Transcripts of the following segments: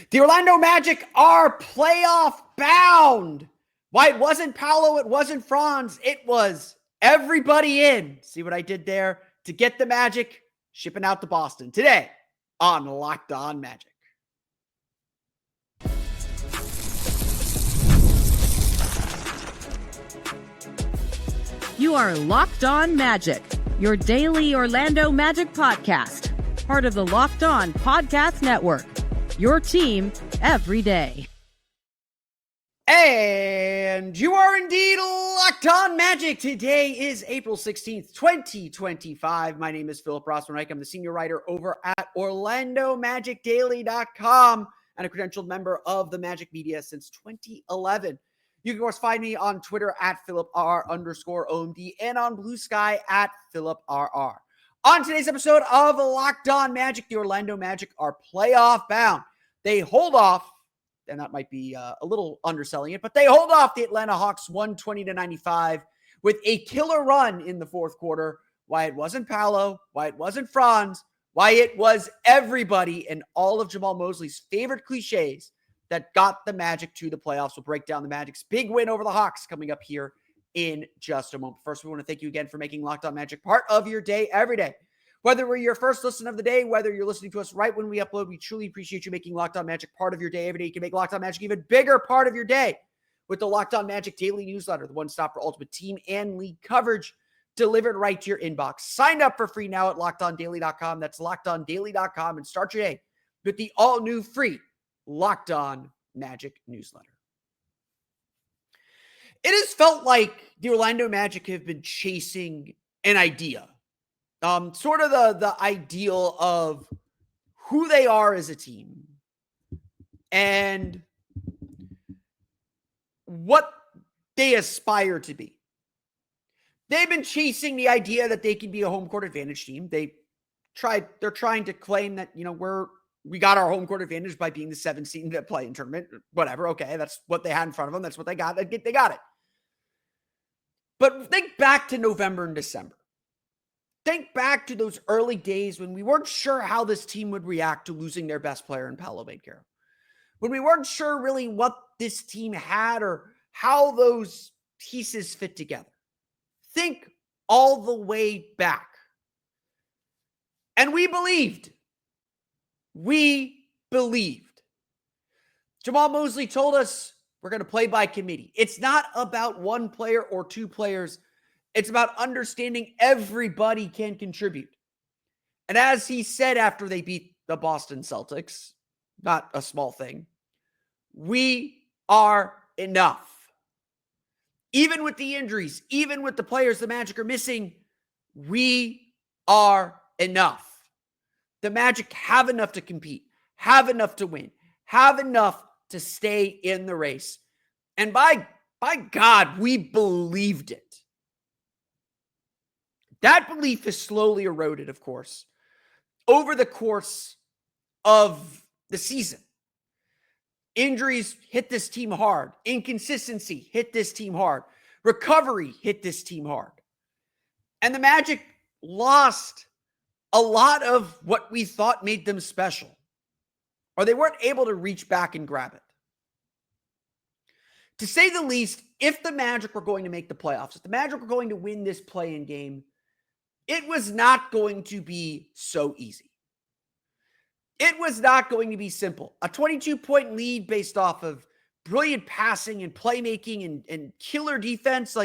The Orlando Magic are playoff bound. Why it wasn't Paolo, it wasn't Franz, it was everybody in. See what I did there? To get the Magic, shipping out to Boston today on Locked On Magic. You are Locked On Magic, your daily Orlando Magic podcast, part of the Locked On Podcast Network, your team every day. And you are indeed Locked On Magic. Today is April 16th, 2025. My name is Philip Rossman-Reich. I'm the senior writer over at OrlandoMagicDaily.com and a credentialed member of the Magic Media since 2011. You can, of course, find me on Twitter at PhilipR_OMD and on Blue Sky at PhilipRR. On today's episode of Locked On Magic, the Orlando Magic are playoff bound. They hold off, and that might be a little underselling it, but they hold off the Atlanta Hawks 120-95 with a killer run in the fourth quarter. Why it wasn't Paolo, why it wasn't Franz, why it was everybody and all of Jamahl Mosley's favorite cliches that got the Magic to the playoffs. We'll break down the Magic's big win over the Hawks coming up here in just a moment. First, we want to thank you again for making Locked On Magic part of your day every day. Whether we're your first listen of the day, whether you're listening to us right when we upload, we truly appreciate you making Locked On Magic part of your day every day. You can make Locked On Magic even bigger part of your day with the Locked On Magic daily newsletter, the one-stop for ultimate team and league coverage delivered right to your inbox. Sign up for free now at LockedOnDaily.com. That's LockedOnDaily.com and start your day with the all-new free Locked On Magic newsletter. It has felt like the Orlando Magic have been chasing an idea. Sort of the ideal of who they are as a team and what they aspire to be. They've been chasing the idea that they can be a home court advantage team. They're trying to claim that, we got our home court advantage by being the 7th seed in the play-in tournament. Whatever. Okay. That's what they had in front of them. That's what they got. They got it. But think back to November and December. Think back to those early days when we weren't sure how this team would react to losing their best player in Paolo Banchero. When we weren't sure really what this team had or how those pieces fit together. Think all the way back. And we believed. Jamahl Mosley told us we're going to play by committee. It's not about one player or two players. It's about understanding everybody can contribute. And as he said after they beat the Boston Celtics, not a small thing, we are enough. Even with the injuries, even with the players the Magic are missing, we are enough. The Magic have enough to compete, have enough to win, have enough to stay in the race. And by God, we believed it. That belief has slowly eroded, of course, over the course of the season. Injuries hit this team hard. Inconsistency hit this team hard. Recovery hit this team hard. And the Magic lost a lot of what we thought made them special, or they weren't able to reach back and grab it. To say the least, if the Magic were going to make the playoffs, if the Magic were going to win this play-in game, it was not going to be so easy. It was not going to be simple. A 22-point lead based off of brilliant passing and playmaking and killer defense,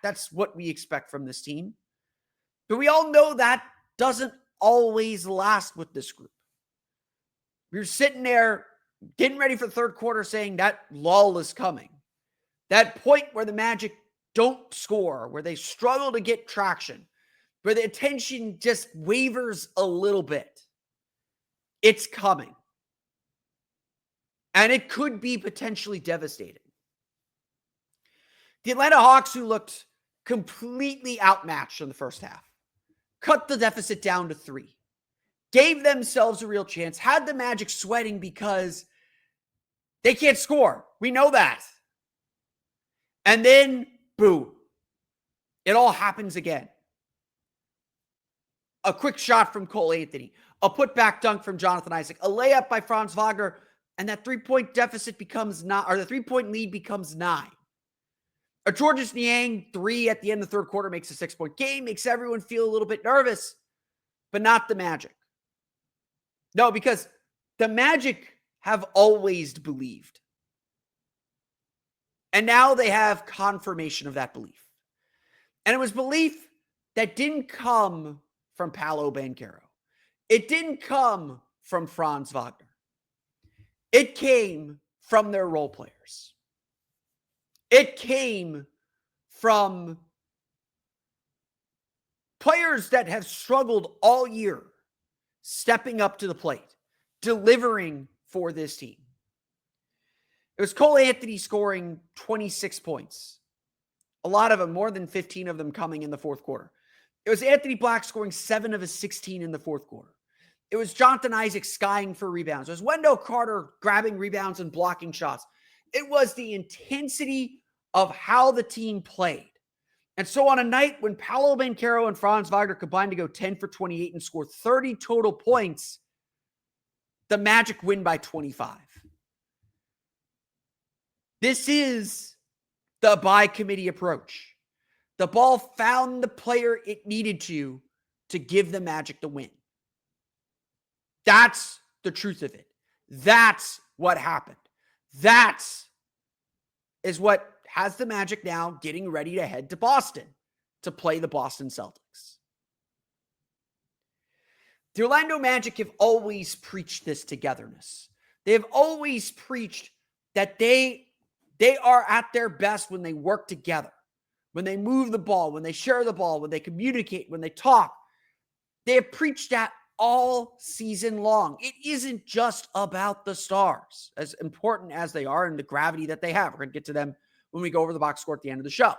that's what we expect from this team. But we all know that doesn't always last with this group. We're sitting there getting ready for the third quarter saying that lull is coming. That point where the Magic don't score, where they struggle to get traction, where the attention just wavers a little bit. It's coming. And it could be potentially devastating. The Atlanta Hawks, who looked completely outmatched in the first half, cut the deficit down to 3, gave themselves a real chance, had the Magic sweating because they can't score. We know that. And then, boom, it all happens again. a quick shot from Cole Anthony, a putback dunk from Jonathan Isaac, a layup by Franz Wagner, and that 3-point deficit becomes 9, or the 3-point lead becomes 9. A Georges Niang 3 at the end of the third quarter makes a 6-point game, makes everyone feel a little bit nervous, but not the Magic. No, because the Magic have always believed. And now they have confirmation of that belief. And it was belief that didn't come from Paolo Banchero. It didn't come from Franz Wagner. It came from their role players. It came from players that have struggled all year, stepping up to the plate, delivering for this team. It was Cole Anthony scoring 26 points. A lot of them, more than 15 of them coming in the fourth quarter. It was Anthony Black scoring 7 of his 16 in the fourth quarter. It was Jonathan Isaac skying for rebounds. It was Wendell Carter grabbing rebounds and blocking shots. It was the intensity of how the team played. And so on a night when Paolo Banchero and Franz Wagner combined to go 10 for 28 and score 30 total points, the Magic win by 25. This is the by committee approach. The ball found the player it needed to give the Magic the win. That's the truth of it. That's what happened. That is what has the Magic now getting ready to head to Boston to play the Boston Celtics. The Orlando Magic have always preached this togetherness. They have always preached that they are at their best when they work together, when they move the ball, when they share the ball, when they communicate, when they talk. They have preached that all season long. It isn't just about the stars, as important as they are and the gravity that they have. We're going to get to them when we go over the box score at the end of the show.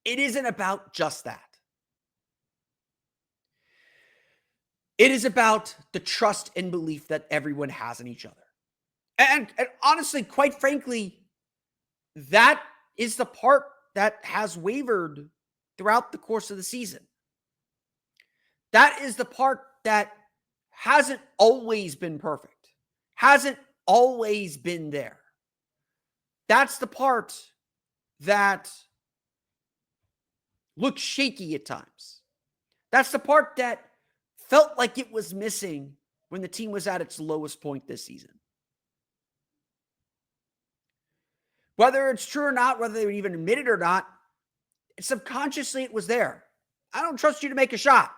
It isn't about just that. It is about the trust and belief that everyone has in each other. And honestly, quite frankly, that is the part that has wavered throughout the course of the season. That is the part that hasn't always been perfect, hasn't always been there. That's the part that looks shaky at times. That's the part that felt like it was missing when the team was at its lowest point this season. Whether it's true or not, whether they would even admit it or not, subconsciously it was there. I don't trust you to make a shot.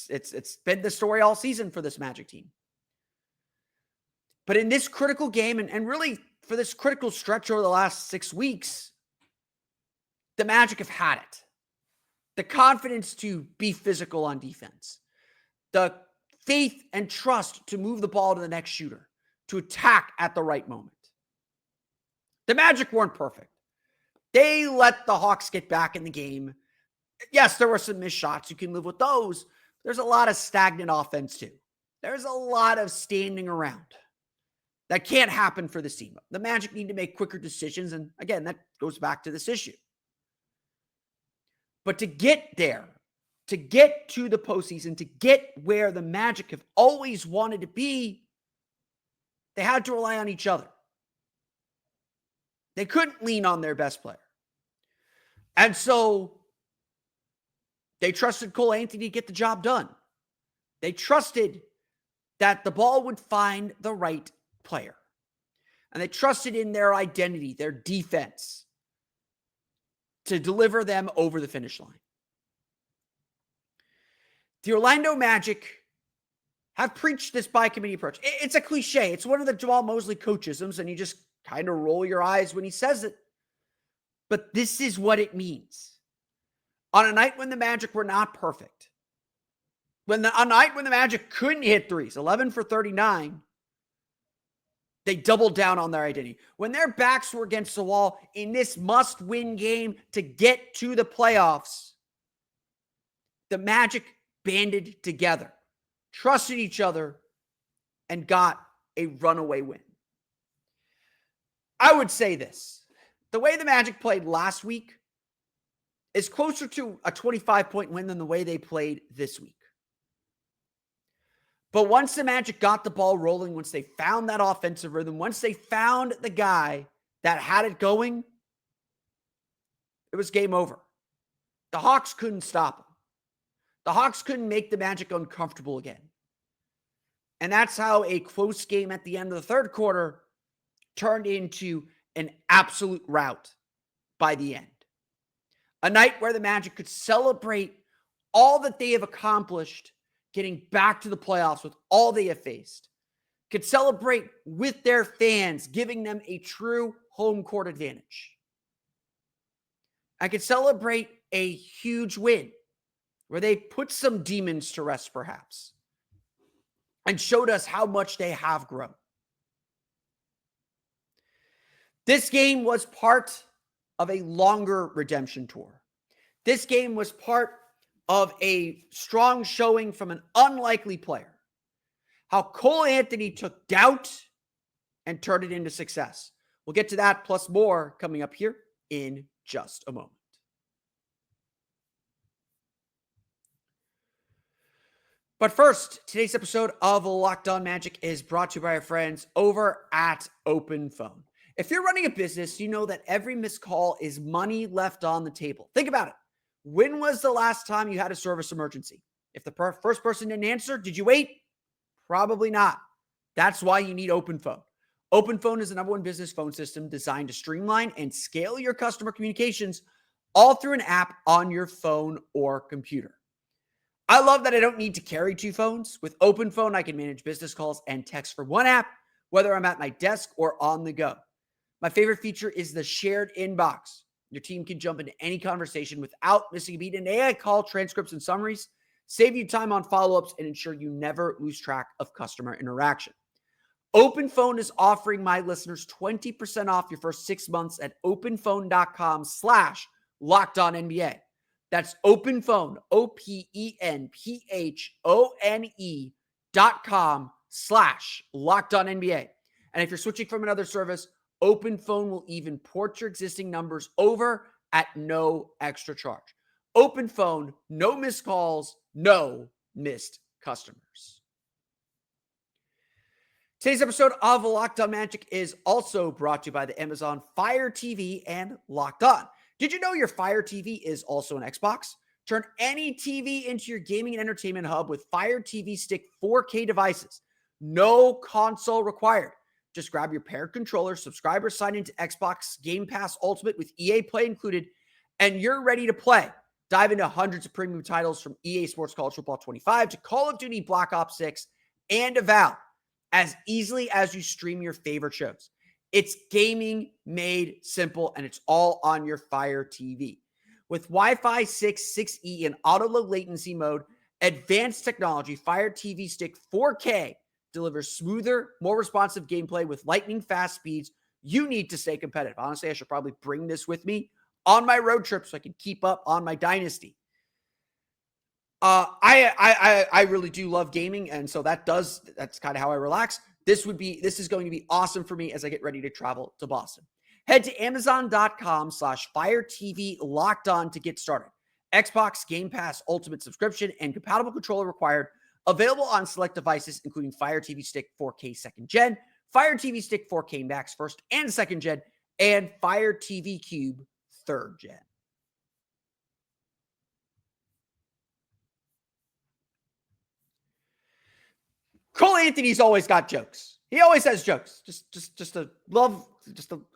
It's been the story all season for this Magic team. But in this critical game, and really for this critical stretch over the last 6 weeks, the Magic have had it. The confidence to be physical on defense. The faith and trust to move the ball to the next shooter, to attack at the right moment. The Magic weren't perfect. They let the Hawks get back in the game. Yes, there were some missed shots. You can live with those. There's a lot of stagnant offense too. There's a lot of standing around. That can't happen for this team. The Magic need to make quicker decisions. And again, that goes back to this issue. But to get there, to get to the postseason, to get where the Magic have always wanted to be, they had to rely on each other. They couldn't lean on their best player. And so they trusted Cole Anthony to get the job done. They trusted that the ball would find the right player. And they trusted in their identity, their defense, to deliver them over the finish line. The Orlando Magic have preached this by committee approach. It's a cliche. It's one of the Jamahl Mosley coachisms, and you just kind of roll your eyes when he says it. But this is what it means. On a night when the Magic were not perfect, a night when the Magic couldn't hit threes, 11 for 39, they doubled down on their identity. When their backs were against the wall in this must-win game to get to the playoffs, the Magic banded together, trusted each other, and got a runaway win. I would say this. The way the Magic played last week, is closer to a 25-point win than the way they played this week. But once the Magic got the ball rolling, once they found that offensive rhythm, once they found the guy that had it going, it was game over. The Hawks couldn't stop them. The Hawks couldn't make the Magic uncomfortable again. And that's how a close game at the end of the third quarter turned into an absolute rout by the end. A night where the Magic could celebrate all that they have accomplished, getting back to the playoffs with all they have faced. Could celebrate with their fans, giving them a true home court advantage. I could celebrate a huge win where they put some demons to rest, perhaps, and showed us how much they have grown. This game was part of a longer redemption tour. This game was part of a strong showing from an unlikely player. How Cole Anthony took doubt and turned it into success. We'll get to that plus more coming up here in just a moment. But first, today's episode of Locked On Magic is brought to you by our friends over at Open Phone. If you're running a business, you know that every missed call is money left on the table. Think about it. When was the last time you had a service emergency? If the first person didn't answer, did you wait? Probably not. That's why you need Open Phone. Open Phone is the #1 business phone system designed to streamline and scale your customer communications all through an app on your phone or computer. I love that I don't need to carry 2 phones. With Open Phone, I can manage business calls and text from one app, whether I'm at my desk or on the go. My favorite feature is the shared inbox. Your team can jump into any conversation without missing a beat. And AI call transcripts and summaries save you time on follow-ups and ensure you never lose track of customer interaction. Open Phone is offering my listeners 20% off your first 6 months at openphone.com/LockedOnNBA. That's Open Phone, OpenPhone.com/LockedOnNBA. And if you're switching from another service, Open Phone will even port your existing numbers over at no extra charge. Open Phone, no missed calls, no missed customers. Today's episode of Locked On Magic is also brought to you by the Amazon Fire TV and Locked On. Did you know your Fire TV is also an Xbox? Turn any TV into your gaming and entertainment hub with Fire TV Stick 4K devices. No console required. Just grab your paired controller, subscribe or sign into Xbox Game Pass Ultimate with EA Play included, and you're ready to play. Dive into hundreds of premium titles from EA Sports College Football 25 to Call of Duty Black Ops 6 and Avowed as easily as you stream your favorite shows. It's gaming made simple, and it's all on your Fire TV. With Wi-Fi 6, 6E, and auto-low latency mode, advanced technology, Fire TV Stick 4K delivers smoother, more responsive gameplay with lightning-fast speeds you need to stay competitive. Honestly, I should probably bring this with me on my road trip so I can keep up on my dynasty. I really do love gaming, and so that's kind of how I relax. This is going to be awesome for me as I get ready to travel to Boston. Head to Amazon.com/Fire TV Locked On to get started. Xbox Game Pass Ultimate subscription and compatible controller required. Available on select devices, including Fire TV Stick 4K 2nd Gen, Fire TV Stick 4K Max 1st and 2nd Gen, and Fire TV Cube 3rd Gen. Cole Anthony's always got jokes. He always has jokes. Just a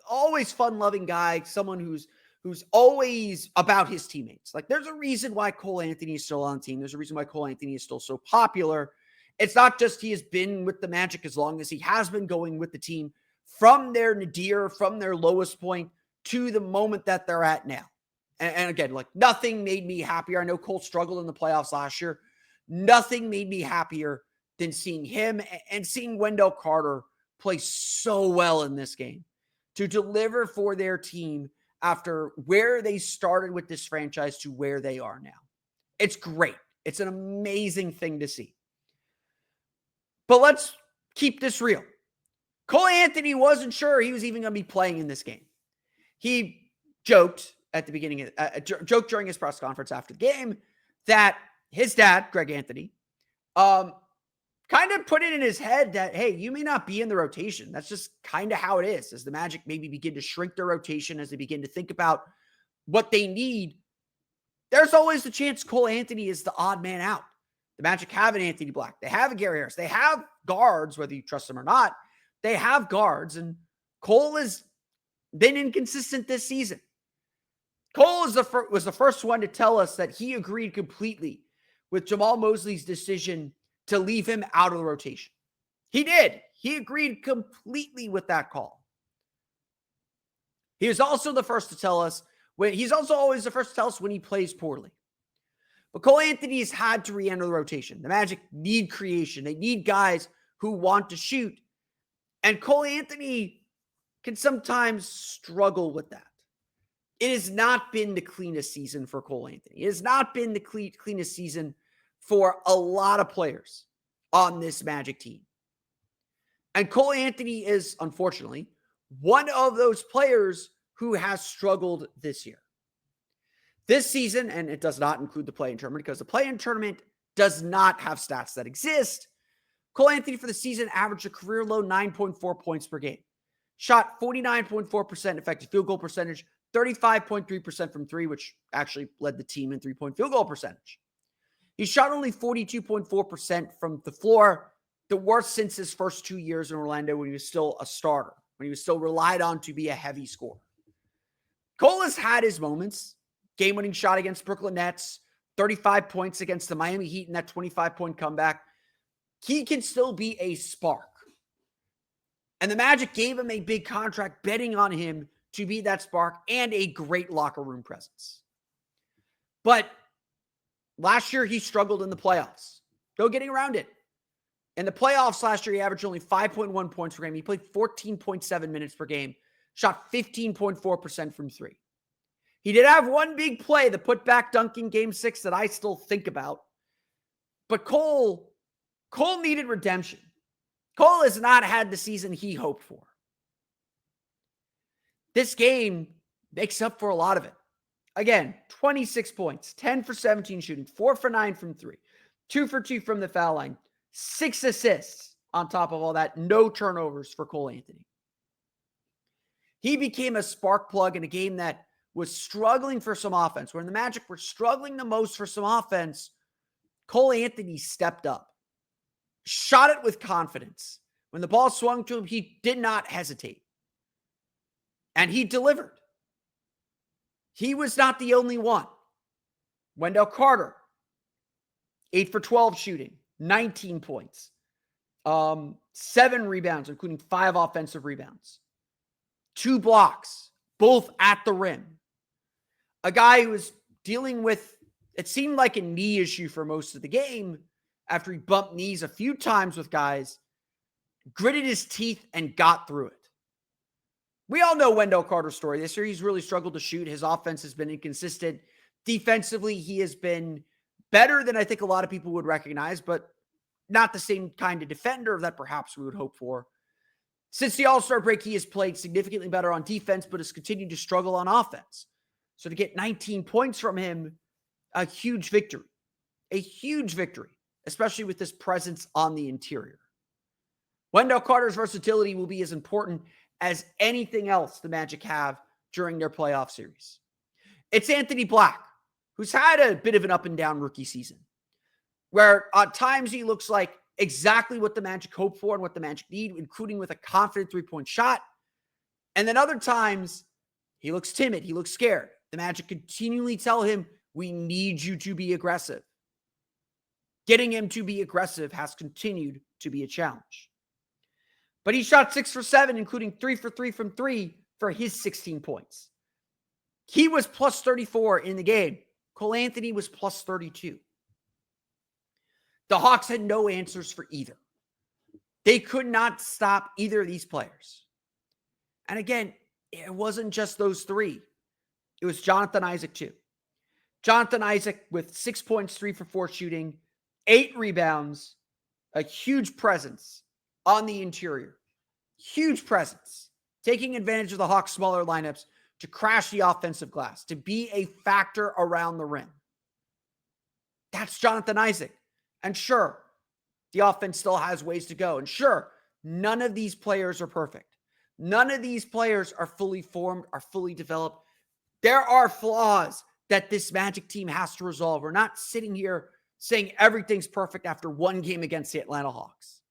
always fun-loving guy, someone who's always about his teammates. Like, there's a reason why Cole Anthony is still on the team. There's a reason why Cole Anthony is still so popular. It's not just he has been with the Magic as long as he has been going with the team from their nadir, from their lowest point to the moment that they're at now. And again, like, nothing made me happier. I know Cole struggled in the playoffs last year. Nothing made me happier than seeing him and seeing Wendell Carter play so well in this game to deliver for their team after where they started with this franchise to where they are now. It's great. It's an amazing thing to see. But let's keep this real. Cole Anthony wasn't sure he was even going to be playing in this game. He joked at the beginning, joked during his press conference after the game that his dad, Greg Anthony, kind of put it in his head that, hey, you may not be in the rotation. That's just kind of how it is, as the Magic maybe begin to shrink their rotation, as they begin to think about what they need. There's always the chance Cole Anthony is the odd man out. The Magic have an Anthony Black. They have a Gary Harris. They have guards, whether you trust them or not. They have guards, and Cole has been inconsistent this season. Cole was the first one to tell us that he agreed completely with Jamahl Mosley's decision to leave him out of the rotation. He did. He agreed completely with that call. He was also the first to tell us he's also always the first to tell us when he plays poorly. But Cole Anthony has had to re-enter the rotation. The Magic need creation. They need guys who want to shoot. And Cole Anthony can sometimes struggle with that. It has not been the cleanest season for Cole Anthony. It has not been the cleanest season for a lot of players on this Magic team. And Cole Anthony is, unfortunately, one of those players who has struggled this year. This season, and it does not include the play-in tournament because the play-in tournament does not have stats that exist, Cole Anthony for the season averaged a career-low 9.4 points per game. Shot 49.4% effective field goal percentage, 35.3% from three, which actually led the team in three-point field goal percentage. He shot only 42.4% from the floor, the worst since his first 2 years in Orlando when he was still a starter, when he was still relied on to be a heavy scorer. Cole has had his moments. Game-winning shot against Brooklyn Nets, 35 points against the Miami Heat in that 25-point comeback. He can still be a spark. And the Magic gave him a big contract betting on him to be that spark and a great locker room presence. But last year, he struggled in the playoffs. No getting around it. In the playoffs last year, he averaged only 5.1 points per game. He played 14.7 minutes per game, shot 15.4% from three. He did have one big play, the put-back dunk in Game 6 that I still think about. But Cole needed redemption. Cole has not had the season he hoped for. This game makes up for a lot of it. Again, 26 points, 10 for 17 shooting, 4 for 9 from three, 2 for 2 from the foul line, 6 assists on top of all that, no turnovers for Cole Anthony. He became a spark plug in a game that was struggling for some offense. When the Magic were struggling the most for some offense, Cole Anthony stepped up, shot it with confidence. When the ball swung to him, he did not hesitate. And he delivered. He was not the only one. Wendell Carter, 8 for 12 shooting, 19 points, 7 rebounds, including 5 offensive rebounds, 2 blocks, both at the rim. A guy who was dealing with, it seemed like a knee issue for most of the game after he bumped knees a few times with guys, gritted his teeth and got through it. We all know Wendell Carter's story. This year, he's really struggled to shoot. His offense has been inconsistent. Defensively, he has been better than I think a lot of people would recognize, but not the same kind of defender that perhaps we would hope for. Since the All-Star break, he has played significantly better on defense, but has continued to struggle on offense. So to get 19 points from him, a huge victory, especially with this presence on the interior. Wendell Carter's versatility will be as important as anything else the Magic have during their playoff series. It's Anthony Black, who's had a bit of an up and down rookie season, where at times he looks like exactly what the Magic hope for and what the Magic need, including with a confident three-point shot. And then other times he looks timid, he looks scared. The Magic continually tell him, we need you to be aggressive. Getting him to be aggressive has continued to be a challenge. But he shot 6 for 7, including 3 for 3 from three for his 16 points. He was plus 34 in the game. Cole Anthony was plus 32. The Hawks had no answers for either. They could not stop either of these players. And again, it wasn't just those three. It was Jonathan Isaac too. Jonathan Isaac with 6 points, 3 for 4 shooting, 8 rebounds, a huge presence on the interior. Huge presence. Taking advantage of the Hawks' smaller lineups, to crash the offensive glass, to be a factor around the rim. That's Jonathan Isaac. And sure, the offense still has ways to go. And sure, none of these players are perfect. None of these players are fully formed, are fully developed. There are flaws that this Magic team has to resolve. We're not sitting here saying everything's perfect after one game against the Atlanta Hawks.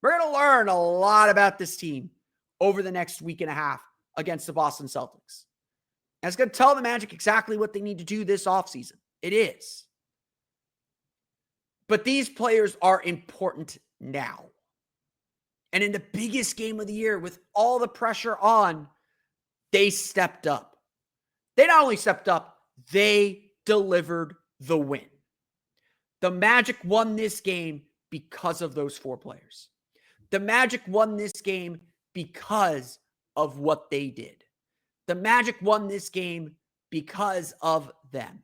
We're going to learn a lot about this team over the next week and a half against the Boston Celtics. And it's going to tell the Magic exactly what they need to do this offseason. It is. But these players are important now. And in the biggest game of the year, with all the pressure on, they stepped up. They not only stepped up, they delivered the win. The Magic won this game because of those four players. The Magic won this game because of what they did. The Magic won this game because of them.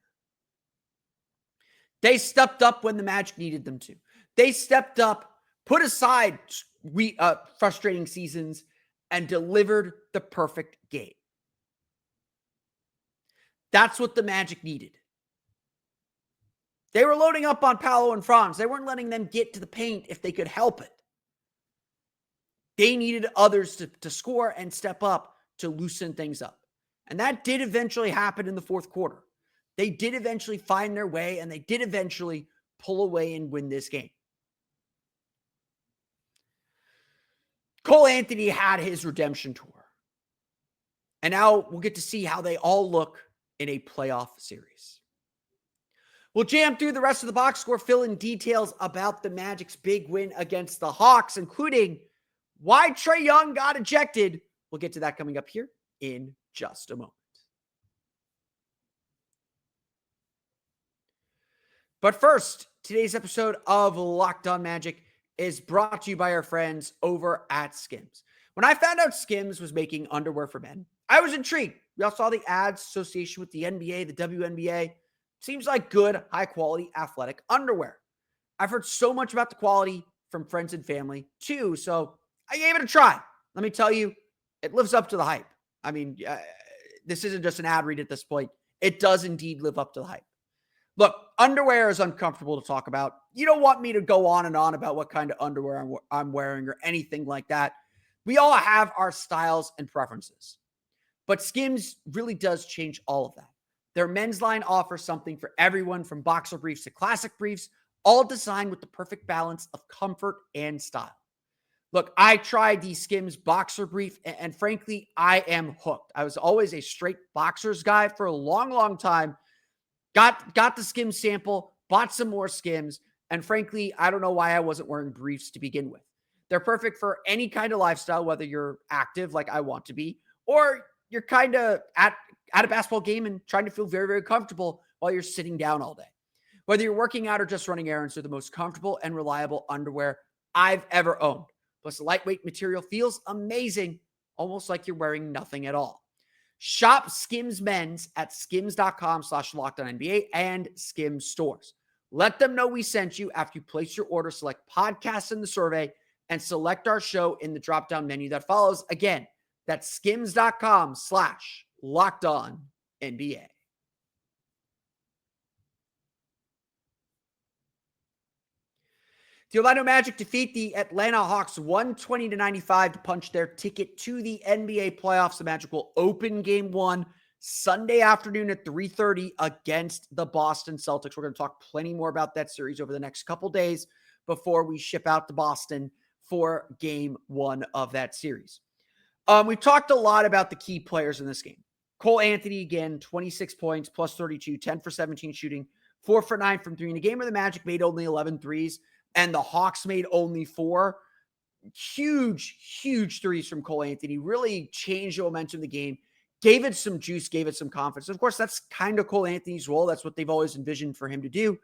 They stepped up when the Magic needed them to. They stepped up, put aside frustrating seasons, and delivered the perfect game. That's what the Magic needed. They were loading up on Paolo and Franz. They weren't letting them get to the paint if they could help it. They needed others to score and step up to loosen things up. And that did eventually happen in the fourth quarter. They did eventually find their way, and they did eventually pull away and win this game. Cole Anthony had his redemption tour. And now we'll get to see how they all look in a playoff series. We'll jam through the rest of the box score, fill in details about the Magic's big win against the Hawks, including why Trae Young got ejected. We'll get to that coming up here in just a moment. But first, today's episode of Locked On Magic is brought to you by our friends over at Skims. When I found out Skims was making underwear for men, I was intrigued. We all saw the ads association with the NBA, the WNBA. Seems like good, high-quality, athletic underwear. I've heard so much about the quality from friends and family, too, so I gave it a try. Let me tell you, it lives up to the hype. I mean, this isn't just an ad read at this point. It does indeed live up to the hype. Look, underwear is uncomfortable to talk about. You don't want me to go on and on about what kind of underwear I'm wearing or anything like that. We all have our styles and preferences. But Skims really does change all of that. Their men's line offers something for everyone from boxer briefs to classic briefs, all designed with the perfect balance of comfort and style. Look, I tried the Skims boxer brief, and frankly, I am hooked. I was always a straight boxers guy for a long, long time. Got the Skims sample, bought some more Skims, and frankly, I don't know why I wasn't wearing briefs to begin with. They're perfect for any kind of lifestyle, whether you're active like I want to be, or you're kind of at a basketball game and trying to feel very, very comfortable while you're sitting down all day. Whether you're working out or just running errands, they're the most comfortable and reliable underwear I've ever owned. Plus, the lightweight material feels amazing, almost like you're wearing nothing at all. Shop Skims Men's at skims.com/LockedOnNBA and Skims stores. Let them know we sent you after you place your order. Select podcasts in the survey and select our show in the drop-down menu that follows. Again, that's skims.com/LockedOnNBA. The Orlando Magic defeat the Atlanta Hawks 120-95 to punch their ticket to the NBA playoffs. The Magic will open game one Sunday afternoon at 3:30 against the Boston Celtics. We're going to talk plenty more about that series over the next couple days before we ship out to Boston for game one of that series. We've talked a lot about the key players in this game. Cole Anthony, again, 26 points, plus 32, 10 for 17 shooting, 4 for 9 from three. In a game where the Magic made only 11 threes, and the Hawks made only 4. Huge threes from Cole Anthony. Really changed the momentum of the game. Gave it some juice, gave it some confidence. Of course, that's kind of Cole Anthony's role. That's what they've always envisioned for him to do.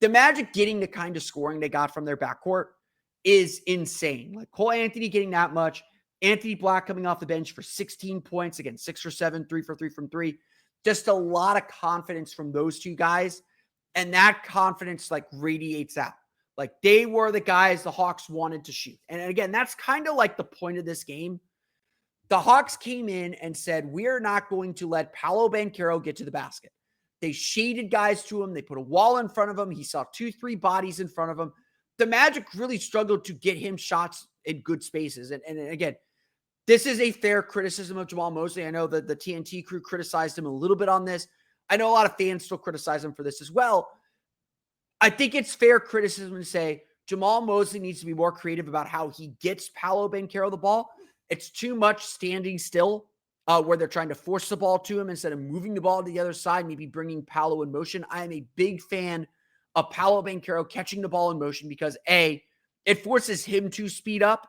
The Magic getting the kind of scoring they got from their backcourt is insane. Like Cole Anthony getting that much. Anthony Black coming off the bench for 16 points. Again, 6 for 7, 3 for 3 from 3. Just a lot of confidence from those two guys. And that confidence like radiates out. Like they were the guys the Hawks wanted to shoot. And again, that's kind of like the point of this game. The Hawks came in and said, we're not going to let Paolo Banchero get to the basket. They shaded guys to him. They put a wall in front of him. He saw 2-3 bodies in front of him. The Magic really struggled to get him shots in good spaces. And again, this is a fair criticism of Jamahl Mosley. I know that the TNT crew criticized him a little bit on this. I know a lot of fans still criticize him for this as well. I think it's fair criticism to say Jamahl Mosley needs to be more creative about how he gets Paolo Banchero the ball. It's too much standing still where they're trying to force the ball to him instead of moving the ball to the other side, maybe bringing Paolo in motion. I am a big fan of Paolo Banchero catching the ball in motion because A, it forces him to speed up,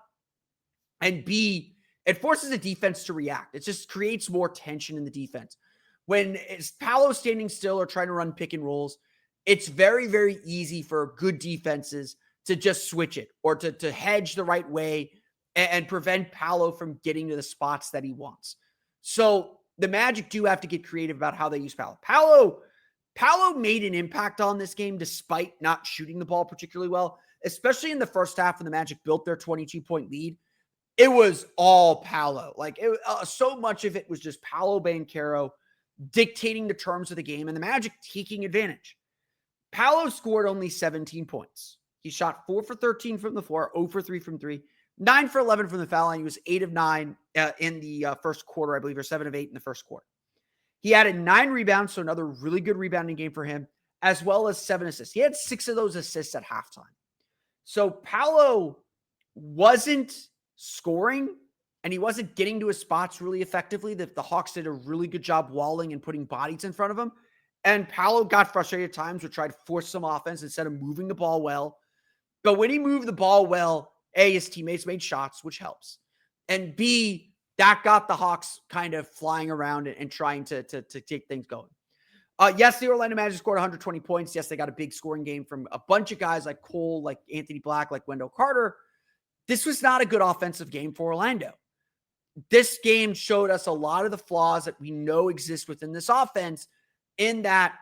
and B, it forces the defense to react. It just creates more tension in the defense. When it's Paolo standing still or trying to run pick and rolls, it's very, very easy for good defenses to just switch it or to hedge the right way and prevent Paolo from getting to the spots that he wants. So the Magic do have to get creative about how they use Paolo. Paolo made an impact on this game despite not shooting the ball particularly well, especially in the first half when the Magic built their 22-point lead. It was all Paolo. Like so much of it was just Paolo Banchero dictating the terms of the game and the Magic taking advantage. Paolo scored only 17 points. He shot 4 for 13 from the floor, 0 for 3 from 3, 9 for 11 from the foul line. He was 8 of 9 in the first quarter, I believe, or 7 of 8 in the first quarter. He added 9 rebounds, so another really good rebounding game for him, as well as 7 assists. He had 6 of those assists at halftime. So Paolo wasn't scoring, and he wasn't getting to his spots really effectively. The Hawks did a really good job walling and putting bodies in front of him. And Paolo got frustrated at times, would try to force some offense instead of moving the ball well. But when he moved the ball well, A, his teammates made shots, which helps. And B, that got the Hawks kind of flying around and trying to take things going. Yes, the Orlando Magic scored 120 points. Yes, they got a big scoring game from a bunch of guys like Cole, like Anthony Black, like Wendell Carter. This was not a good offensive game for Orlando. This game showed us a lot of the flaws that we know exist within this offense, in that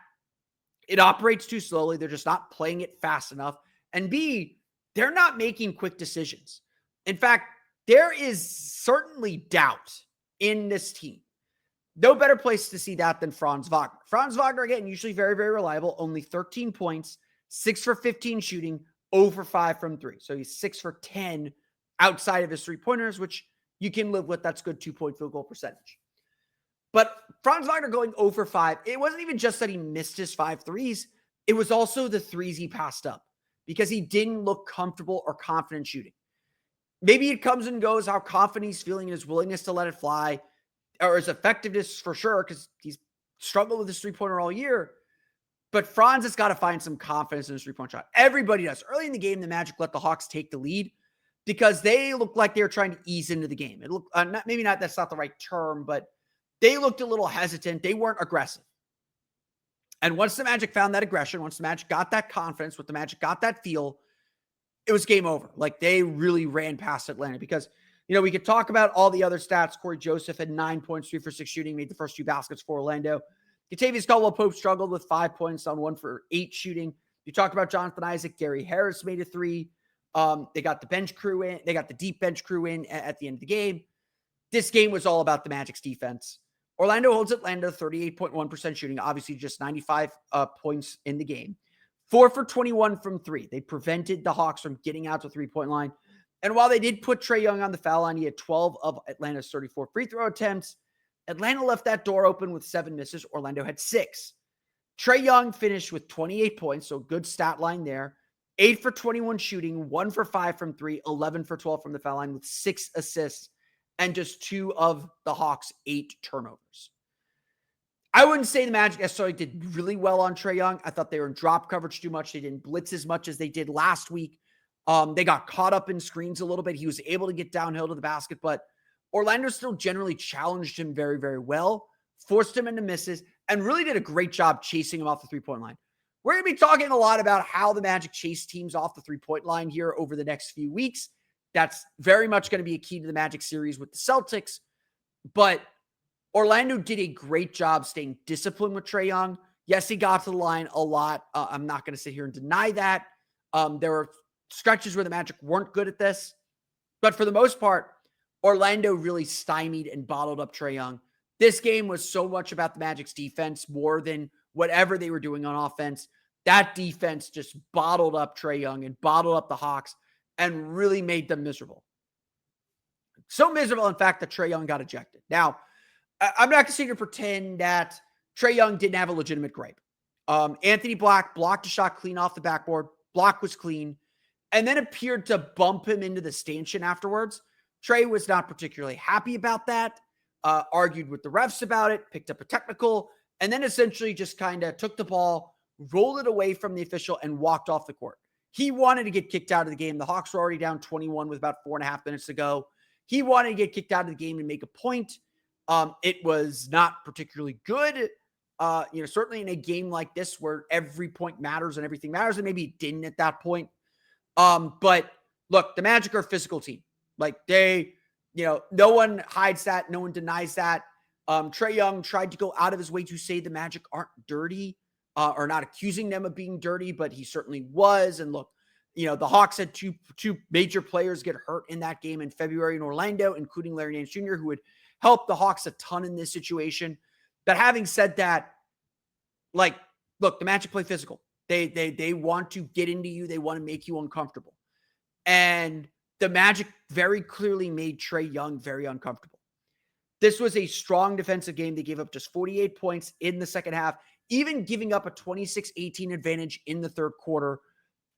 it operates too slowly. They're just not playing it fast enough. And B, they're not making quick decisions. In fact, there is certainly doubt in this team. No better place to see that than Franz Wagner. Franz Wagner, again, usually very, very reliable, only 13 points, 6 for 15 shooting, 0 for 5 from 3. So he's 6 for 10 outside of his three-pointers, which you can live with. That's good 2-point field goal percentage. But Franz Wagner going 0 for 5, it wasn't even just that he missed his 5 threes. It was also the threes he passed up because he didn't look comfortable or confident shooting. Maybe it comes and goes how confident he's feeling in his willingness to let it fly, or his effectiveness for sure, because he's struggled with his three-pointer all year. But Franz has got to find some confidence in his three-point shot. Everybody does. Early in the game, the Magic let the Hawks take the lead because they looked like they were trying to ease into the game. It looked maybe not, that's not the right term, but they looked a little hesitant. They weren't aggressive. And once the Magic found that aggression, once the Magic got that confidence, once the Magic got that feel, it was game over. Like, they really ran past Atlanta because, you know, we could talk about all the other stats. Corey Joseph had 9 points, 3 for 6 shooting, made the first 2 baskets for Orlando. Kentavious Caldwell-Pope struggled with 5 points on 1 for 8 shooting. You talked about Jonathan Isaac. Gary Harris made a 3. They got the bench crew in. They got the deep bench crew in at the end of the game. This game was all about the Magic's defense. Orlando holds Atlanta 38.1% shooting, obviously just 95 points in the game. 4 for 21 from 3. They prevented the Hawks from getting out to the 3-point line. And while they did put Trae Young on the foul line, he had 12 of Atlanta's 34 free throw attempts. Atlanta left that door open with 7 misses. Orlando had 6. Trae Young finished with 28 points, so good stat line there. 8 for 21 shooting, 1 for 5 from 3, 11 for 12 from the foul line with 6 assists and just 2 of the Hawks' 8 turnovers. I wouldn't say the Magic necessarily did really well on Trae Young. I thought they were in drop coverage too much. They didn't blitz as much as they did last week. They got caught up in screens a little bit. He was able to get downhill to the basket, but Orlando still generally challenged him very, very well, forced him into misses, and really did a great job chasing him off the 3-point line. We're going to be talking a lot about how the Magic chase teams off the 3-point line here over the next few weeks. That's very much going to be a key to the Magic series with the Celtics. But Orlando did a great job staying disciplined with Trae Young. Yes, he got to the line a lot. I'm not going to sit here and deny that. There were stretches where the Magic weren't good at this. But for the most part, Orlando really stymied and bottled up Trae Young. This game was so much about the Magic's defense more than whatever they were doing on offense. That defense just bottled up Trae Young and bottled up the Hawks and really made them miserable. So miserable, in fact, that Trae Young got ejected. Now, I'm not going to sit here and pretend that Trae Young didn't have a legitimate gripe. Anthony Black blocked a shot clean off the backboard. Block was clean, and then appeared to bump him into the stanchion afterwards. Trae was not particularly happy about that, argued with the refs about it, picked up a technical, and then essentially just kind of took the ball, rolled it away from the official, and walked off the court. He wanted to get kicked out of the game. The Hawks were already down 21 with about 4.5 minutes to go. He wanted to get kicked out of the game and make a point. It was not particularly good. Certainly in a game like this where every point matters and everything matters, and maybe it didn't at that point. But look, the Magic are a physical team. Like no one hides that. No one denies that. Trae Young tried to go out of his way to say the Magic aren't dirty, or not accusing them of being dirty, but he certainly was. And look, the Hawks had two major players get hurt in that game in February in Orlando, including Larry Nance Jr., who would help the Hawks a ton in this situation. But having said that, look, the Magic play physical. They want to get into you. They want to make you uncomfortable. And the Magic very clearly made Trae Young very uncomfortable. This was a strong defensive game. They gave up just 48 points in the second half, even giving up a 26-18 advantage in the third quarter.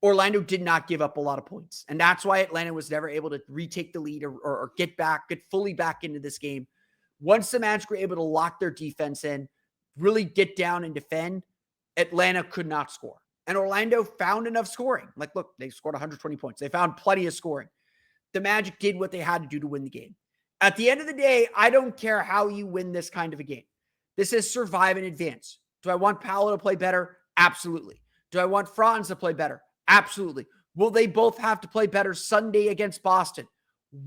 Orlando did not give up a lot of points. And that's why Atlanta was never able to retake the lead or get fully back into this game. Once the Magic were able to lock their defense in, really get down and defend, Atlanta could not score. And Orlando found enough scoring. Look, they scored 120 points. They found plenty of scoring. The Magic did what they had to do to win the game. At the end of the day, I don't care how you win this kind of a game. This is survive and advance. Do I want Paolo to play better? Absolutely. Do I want Franz to play better? Absolutely. Will they both have to play better Sunday against Boston?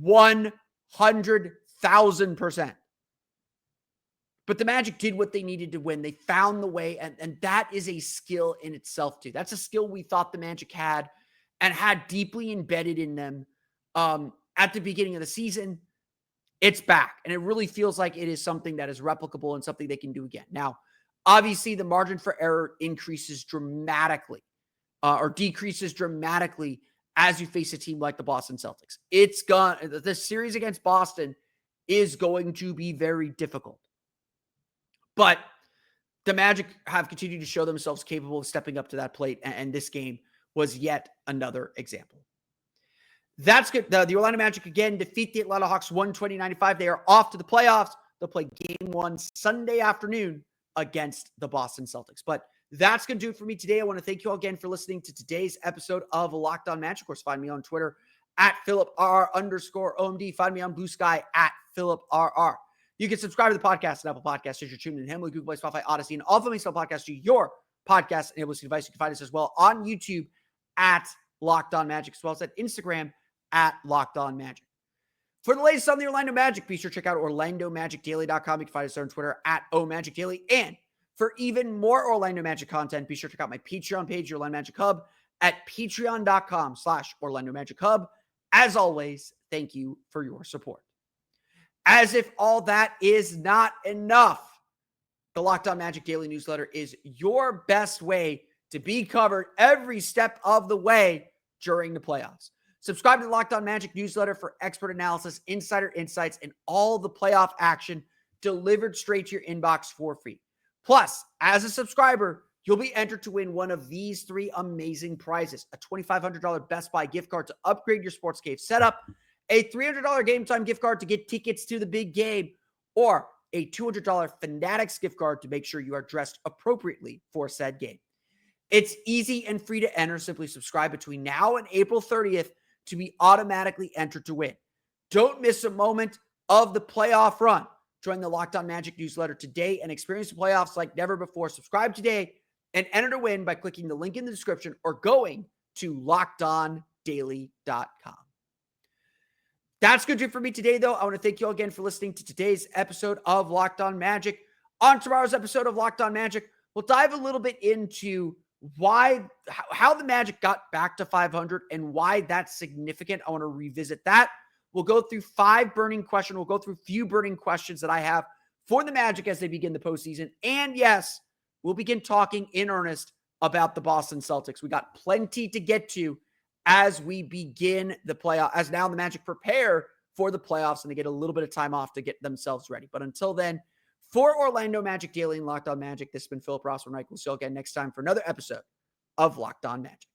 100,000%. But the Magic did what they needed to win. They found the way, and that is a skill in itself, too. That's a skill we thought the Magic had and had deeply embedded in them at the beginning of the season. It's back, and it really feels like it is something that is replicable and something they can do again. Now, obviously, the margin for error increases dramatically or decreases dramatically as you face a team like the Boston Celtics. The series against Boston is going to be very difficult. But the Magic have continued to show themselves capable of stepping up to that plate, and this game was yet another example. That's good. The Orlando Magic again defeat the Atlanta Hawks 120-95. They are off to the playoffs. They'll play game 1 Sunday afternoon against the Boston Celtics. But that's going to do it for me today. I want to thank you all again for listening to today's episode of Locked On Magic. Of course, find me on Twitter at @PhilipR_OMD. Find me on Blue Sky at PhilipRR. You can subscribe to the podcast on Apple Podcasts as you're tuned in Hemley, Google Play, Spotify, Odyssey, and all of them install podcasts to your podcast enabled device. You can find us as well on YouTube at Locked On Magic, as well as at Instagram at Locked On Magic. For the latest on the Orlando Magic, be sure to check out OrlandoMagicDaily.com. You can find us there on Twitter at OMagicDaily. And for even more Orlando Magic content, be sure to check out my Patreon page, your Orlando Magic Hub, at patreon.com/Orlando Magic Hub. As always, thank you for your support. As if all that is not enough, the Locked On Magic Daily newsletter is your best way to be covered every step of the way during the playoffs. Subscribe to the Locked On Magic newsletter for expert analysis, insider insights, and all the playoff action delivered straight to your inbox for free. Plus, as a subscriber, you'll be entered to win one of these 3 amazing prizes: a $2,500 Best Buy gift card to upgrade your sports cave setup, a $300 Game Time gift card to get tickets to the big game, or a $200 Fanatics gift card to make sure you are dressed appropriately for said game. It's easy and free to enter. Simply subscribe between now and April 30th to be automatically entered to win. Don't miss a moment of the playoff run. Join the Locked On Magic newsletter today and experience the playoffs like never before. Subscribe today and enter to win by clicking the link in the description or going to LockedOnDaily.com. That's good for me today, though. I want to thank you all again for listening to today's episode of Locked On Magic. On tomorrow's episode of Locked On Magic, we'll dive a little bit into how the Magic got back to 500 and why that's significant. I want to revisit that. We'll go through 5 burning questions. We'll go through a few burning questions that I have for the Magic as they begin the postseason. And yes, we'll begin talking in earnest about the Boston Celtics. We got plenty to get to as we begin the playoff, as now the Magic prepare for the playoffs and they get a little bit of time off to get themselves ready. But until then, for Orlando Magic Daily and Locked On Magic, this has been Philip Rossman-Reich. We'll see you again next time for another episode of Locked On Magic.